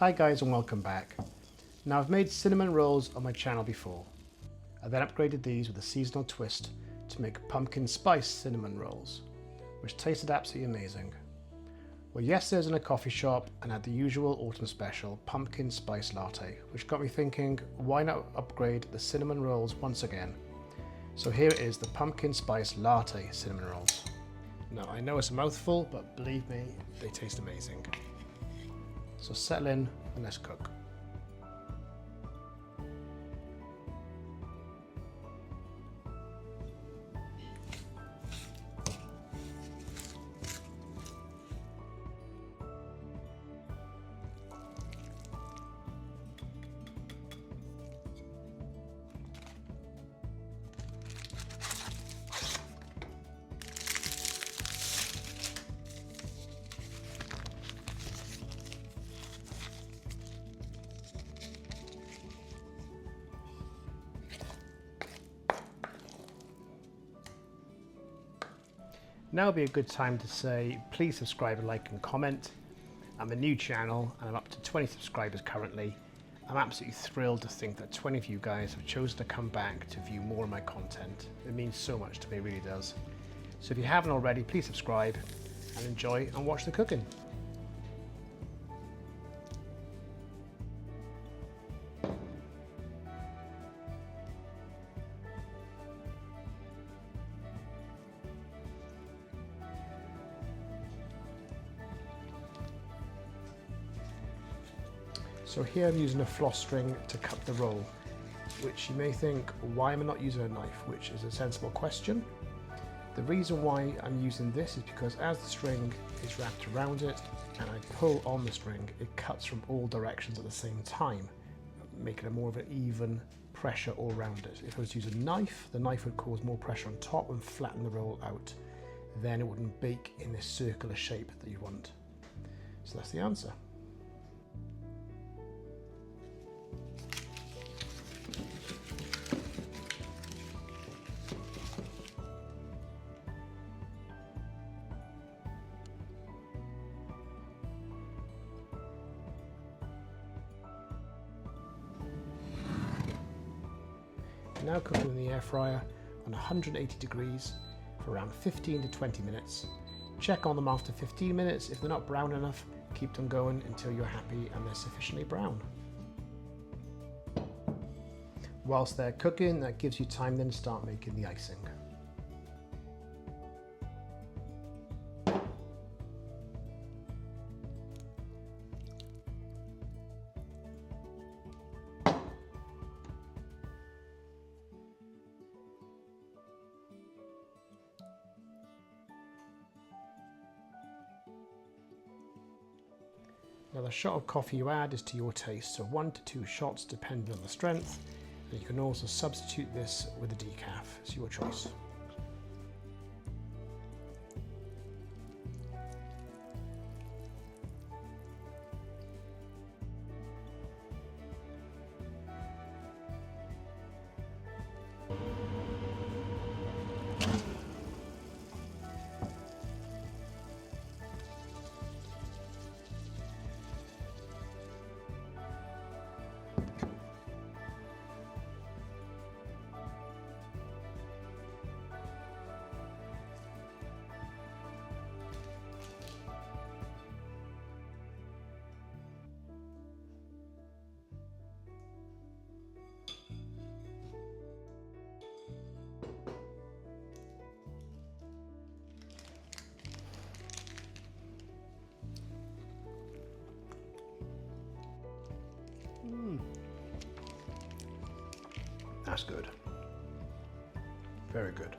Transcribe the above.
Hi guys and welcome back. Now I've made cinnamon rolls on my channel before. I then upgraded these with a seasonal twist to make pumpkin spice cinnamon rolls, which tasted absolutely amazing. Well, yesterday I was in a coffee shop and had the usual autumn special, Pumpkin Spice Latte, which got me thinking, why not upgrade the cinnamon rolls once again? So here is the Pumpkin Spice Latte Cinnamon Rolls. Now I know it's a mouthful, but believe me, they taste amazing. So settle in and let's cook. Now would be a good time to say, please subscribe, like and comment. I'm a new channel and I'm up to 20 subscribers currently. I'm absolutely thrilled to think that 20 of you guys have chosen to come back to view more of my content. It means so much to me, it really does. So if you haven't already, please subscribe and enjoy and watch the cooking. So here I'm using a floss string to cut the roll, which you may think, why am I not using a knife? Which is a sensible question. The reason why I'm using this is because as the string is wrapped around it and I pull on the string, it cuts from all directions at the same time, making it more of an even pressure all around it. If I was to use a knife, the knife would cause more pressure on top and flatten the roll out. Then it wouldn't bake in this circular shape that you want. So that's the answer. Now cooking in the air fryer on 180 degrees for around 15 to 20 minutes. Check on them after 15 minutes. If they're not brown enough, keep them going until you're happy and they're sufficiently brown. Whilst they're cooking, that gives you time then to start making the icing. Now the shot of coffee you add is to your taste, so 1 to 2 shots depending on the strength, and you can also substitute this with a decaf, it's your choice. That's good. Very good.